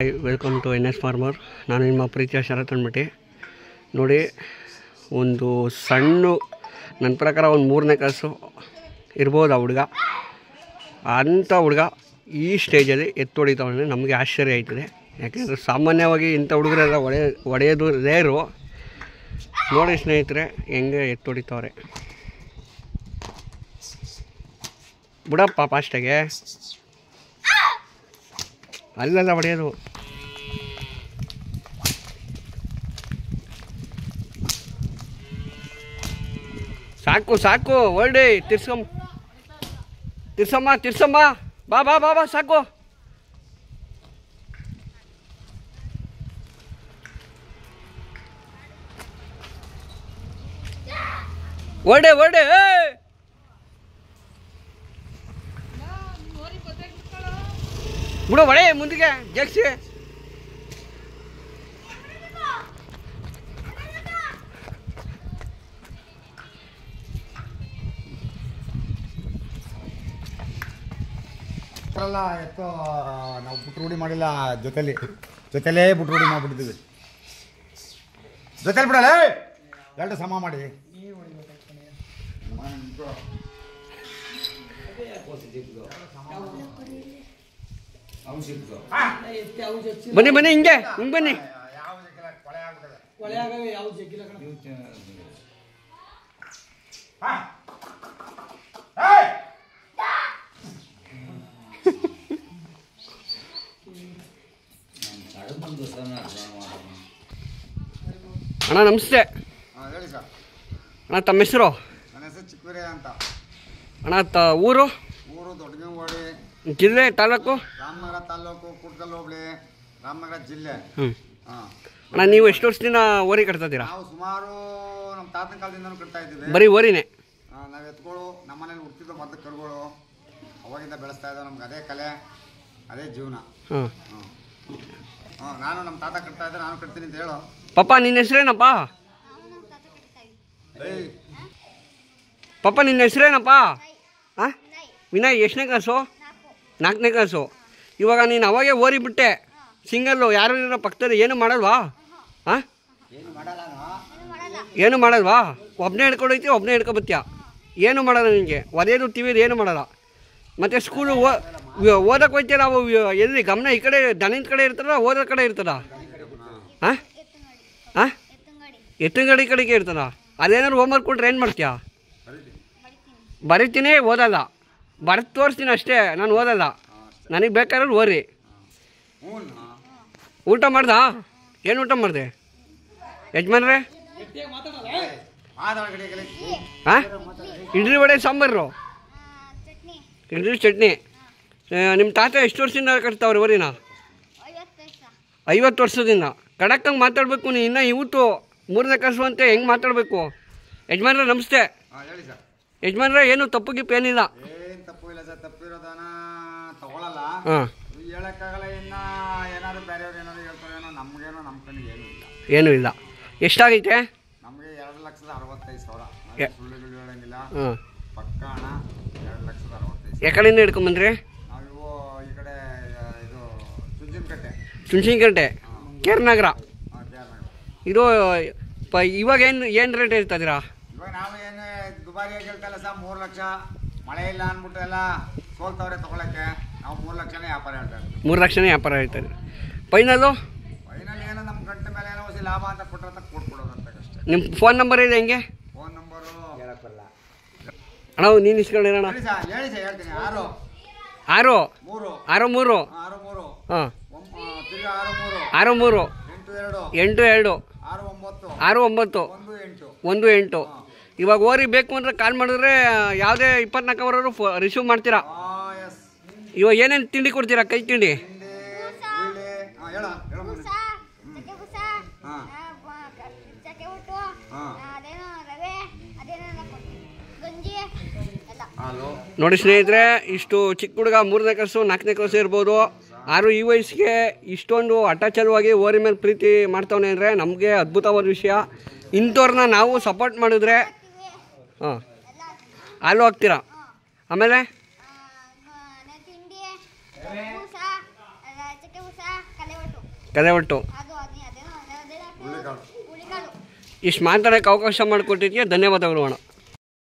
Welcome to NS farmer. ನಾನು ನಿಮ್ಮ ಪ್ರೀತಿಯ ಶರತ್ ಅಂದ್ಬಿಟ್ಟು. ನೋಡಿ, ಒಂದು ಸಣ್ಣ ನನ್ನ ಪ್ರಕಾರ ಒಂದು 3ನೇ ಕ್ಲಾಸು ಇರ್ಬೋದು ಆ ಹುಡುಗ. ಅಂಥ ಹುಡುಗ ಈ ಸ್ಟೇಜಲ್ಲಿ ಎತ್ತೊಡಿತಾವಂದರೆ ನಮಗೆ ಆಶ್ಚರ್ಯ ಆಯ್ತದೆ. ಯಾಕೆಂದರೆ ಸಾಮಾನ್ಯವಾಗಿ ಇಂಥ ಹುಡುಗರೆಲ್ಲ ಹೊಡೆಯೋದು ರೇರು. ನೋಡಿ ಸ್ನೇಹಿತರೆ, ಹೆಂಗೆ ಎತ್ತೊಡಿತಾವ್ರೆ. ಬಿಡಪ್ಪ ಫಾಸ್ಟಾಗೆ, ಅಲ್ಲೆಲ್ಲ ಹೊಡೆಯೋದು. ಸಾಕು ಸಾಕು, ಹೊರಡಿ. ತಿರ್ಸಮ್ಮ, ಬಾ ಬಾ ಬಾ ಬಾ, ಸಾಕು. ಹೊರಡೆ ಬಿಡು, ಹೊಡೆ ಮುಂದಿಗೆ ಜಗ್ಸಿ. ಅಲ್ಲ ಎತ್ತೋ ನಾವು ಬಿಟ್ಟು ರೂಢಿ ಮಾಡಿಲ್ಲ. ಜೊತೆಲೇ ಬಿಟ್ಟು ರೂಢಿ ಮಾಡಿಬಿಟ್ಟಿದ್ದೀವಿ. ಜೊತೆಲಿ ಬಿಡಲ್ಲ, ಎರಡು ಸಮ ಮಾಡಿ. ಬನ್ನಿ ಹಿಂಗೆ ಬನ್ನಿ. ಅಣ್ಣ ನಮಸ್ತೆ. ಹೇಳಿ ಸರ್. ಅಣ್ಣ ತಮ್ಮ ಹೆಸರು? ನನ್ನ ಹೆಸರು ಚಿಕ್ಕವೀರ ಅಂತ. ಅಣ್ಣ ಊರು ದೊಡ್ಡಗಂಗೋಡಿ, ಜಿಲ್ಲೆ, ತಾಲೂಕು? ರಾಮನಗರ ತಾಲೂಕು, ಕುಟ್ಕಲ್ ಹೋಬಳಿ, ರಾಮನಗರ ಜಿಲ್ಲೆ. ಅಣ್ಣ ನೀವು ಎಷ್ಟು ವರ್ಷದಿಂದ ಓರಿ ಕಟ್ತಾ ಇದ್ದೀರಾ? ನಾವು ಸುಮಾರು ನಮ್ಮ ತಾತನ ಕಾಲದಿಂದನೂ ಕಟ್ತಾ ಇದ್ದೀವಿ. ಬರೀ ಓರಿನೇ? ನಾವು ಎತ್ಗಳು ನಮ್ಮ ಮನೇಲಿ ಹುಟ್ಟಿದ್ದು ಮೊದಲು ಕರುಗಳು, ಅವಾಗಿಂದ ಬೆಳೆಸ್ತಾ ಇದ್ದಾವೆ. ನಮ್ಗೆ ಅದೇ ಕಲೆ, ಅದೇ ಜೀವನ. ನಾನು ನಮ್ಮ ತಾತ ಕಟ್ತಾ ಇದ್ದೆ, ನಾನು ಕಟ್ತೀನಿ ಅಂತ ಹೇಳು. ಪಾಪ ನಿನ್ನ ಹೆಸರೇನಪ್ಪ? ಪಾಪ ನಿನ್ನ ಹೆಸರೇನಪ್ಪ? ಹಾಂ, ವಿನಯ್. ಎಷ್ಟನೇ ಕ್ಲಾಸು? 4ನೇ ಕ್ಲಾಸು. ಇವಾಗ ನೀನು ಅವಾಗೇ ಓರಿ ಬಿಟ್ಟೆ, ಸಿಂಗಲ್ಲು. ಯಾರು ಇರೋ ಪಕ್ಕದಲ್ಲಿ ಏನು ಮಾಡಲ್ವಾ? ಹಾಂ, ಏನು ಮಾಡಲ್ವಾ? ಒಬ್ಬನೇ ಹಿಡ್ಕೊಂಡೈತಿ, ಒಬ್ಬನೇ ಹಿಡ್ಕೊಬತ್ತೀಯ. ಏನು ಮಾಡಲ್ಲ ನಿನಗೆ. ಒದೇದು ಟಿವಿದು ಏನು ಮಾಡಲ್ಲ. ಮತ್ತು ಸ್ಕೂಲು ಓದಕ್ಕೆ ಹೋಗ್ತೀರ, ನಾವು ಎಲ್ಲಿ ಗಮನ ಈ ಕಡೆ ದನದ ಕಡೆ ಇರ್ತದ, ಓದೋ ಕಡೆ ಇರ್ತದ? ಹಾಂ ಹಾಂ, ಎತ್ತಂಗಡಿ ಕಡೆಗೆ ಇರ್ತದ. ಅದೇನಾದ್ರು ಹೋಮ್ವರ್ಕ್ ಕೊಟ್ರೆ ಏನು ಮಾಡ್ತೀಯ? ಬರಿತೀನಿ, ಓದಲ್ಲ. ಬರೆದು ತೋರಿಸ್ತೀನಿ ಅಷ್ಟೇ, ನಾನು ಓದಲ್ಲ. ನನಗೆ ಬೇಕಾದ್ರೆ ಓರಿ. ಊಟ ಮಾಡ್ದಾ? ಏನು ಊಟ ಮಾಡಿದೆ ಯಜಮಾನ್ರೆ? ಹಾಂ, ಇಡ್ಲಿ ವಡೆ ಸಾಂಬಾರು, ಇಡ್ಲಿ ಚಟ್ನಿ. ನಿಮ್ಮ ತಾತ ಎಷ್ಟು ವರ್ಷದಿಂದ ಕಟ್ತಾವ್ರಿ ಓರಿನ? 50 ವರ್ಷದಿಂದ. ಕಡಕ್ಕಂಗೆ ಮಾತಾಡಬೇಕು ನೀನು. ಇನ್ನೂ ಇವತ್ತು 3ನೇ ಕ್ಲಾಸು ಅಂತ ಹೆಂಗೆ ಮಾತಾಡಬೇಕು? ಯಜಮಾನ್ರೆ ನಮಸ್ತೆ. ಯಜಮಾನ್ರೆ, ಏನು ತಪ್ಪು ಗಿಪ್ಪು ಏನಿಲ್ಲ? ಏನು ತಪ್ಪು ಇಲ್ಲ ಸರ್. ತಪ್ಪಿರೋದನ್ನ ತಗೊಳ್ಳಲ್ಲ. ಹಾಂ, ಹೇಳಕ್ಕಾಗಲ್ಲ. ಇನ್ನು ಏನಾದ್ರು ಬೇರೆಯವ್ರು ಏನಾದ್ರು ಹೇಳ್ತಾರೇನೋ, ನಮಗೇನೋ ನಮ್ಮ ಕಣ್ಣಿಗೆ ಏನೂ ಇಲ್ಲ. ಏನೂ ಇಲ್ಲ. ಎಷ್ಟಾಗೈತೆ? ನಮಗೆ 2,65,000. ಸುಳ್ಳುಗಳು ಹೇಳಂಗಿಲ್ಲ. ಪಕ್ಕ ಹಣ 2,65,000. ಎಕಡೆಯಿಂದ ಹಿಡ್ಕೊಂಬಂದ್ರಿ? ನಾವು ಈ ಕಡೆ ಇದು ಚುಂಚಿನಕಟ್ಟೆ, ಕೇರ್ನಗರ. ಇದು ಇವಾಗ ಏನು ರೇಟ್ ಇರ್ತದಿರಾ? ಇವಾಗ ನಾವು ಏನು ದುಬಾರಿಯಾಗಿ ಹೇಳ್ತಲ್ಲ ಸರ್. 3 ಲಕ್ಷ. ಮಳೆ ಇಲ್ಲ ಅಂದ್ಬಿಟ್ಟು ಎಲ್ಲ ಸೋಲ್ತವ್ರೆ ತಗೊಳಕ್ಕೆ. ನಾವು 3 ಲಕ್ಷನೇ ವ್ಯಾಪಾರ ಹೇಳ್ತಾ ಇದ್ದೀವಿ. 3 ಲಕ್ಷನೇ ವ್ಯಾಪಾರ ಹೇಳ್ತಾರೆ. ಫೈನಲ್ಲು ಏನೋ ನಮ್ಮ ಗಂಟೆ ಮೇಲೆ ಏನೋ ಹೊಸ ಲಾಭ ಅಂತ ಕೊಟ್ಟರೆ ಕೊಟ್ಬಿಡೋದಂತ ಅಷ್ಟೇ. ನಿಮ್ಮ ಫೋನ್ ನಂಬರ್ ಇದೆ ಹೆಂಗೆ? ಫೋನ್ ನಂಬರು ಹೇಳಕ್ಕಲ್ಲ ಅಣ್ಣ. ನೀನು ಇಸ್ಕೊಂಡಿರೋಣ? ಹೇಳಿ ಸರ್, ಹೇಳ್ತೀನಿ. 6 3 63 ಹಾಂ, 63 82 69 18. 18. ಇವಾಗ ಓರಿ ಬೇಕು ಅಂದರೆ ಕಾಲ್ ಮಾಡಿದ್ರೆ ಯಾವುದೇ 24 ಅವರವರು ರಿಸೀವ್ ಮಾಡ್ತೀರಾ? ಇವಾಗ ಏನೇನು ತಿಂಡಿ ಕೊಡ್ತೀರಾ? ಕೈ ತಿಂಡಿ? ನೋಡಿ ಸ್ನೇಹಿತರೆ, ಇಷ್ಟು ಚಿಕ್ಕ ಹುಡುಗ 3ನೇ ಕ್ಲಾಸು 4ನೇ ಕ್ಲಾಸು ಇರ್ಬೋದು. ಆದರೂ ಈ ವಯಸ್ಸಿಗೆ ಇಷ್ಟೊಂದು ಅಟ್ಯಾಚಲ್ವಾಗಿ ಓರಿ ಮೇಲೆ ಪ್ರೀತಿ ಮಾಡ್ತಾವನೆ ಅಂದರೆ ನಮಗೆ ಅದ್ಭುತವಾದ ವಿಷಯ. ಇಂಥವ್ರನ್ನ ನಾವು ಸಪೋರ್ಟ್ ಮಾಡಿದ್ರೆ ಹಾಂ ಹಾಲು ಹಾಕ್ತೀರಾ. ಆಮೇಲೆ ಕದೆ ಒಟ್ಟು ಹುಳ್ಳಿಕಾಳು ಇಷ್ಟು ಮಾತಾಡೋಕ್ಕೆ ಅವಕಾಶ ಮಾಡಿಕೊಟ್ಟಿದ್ದಕ್ಕೆ ಧನ್ಯವಾದಗಳು ಅಣ್ಣ.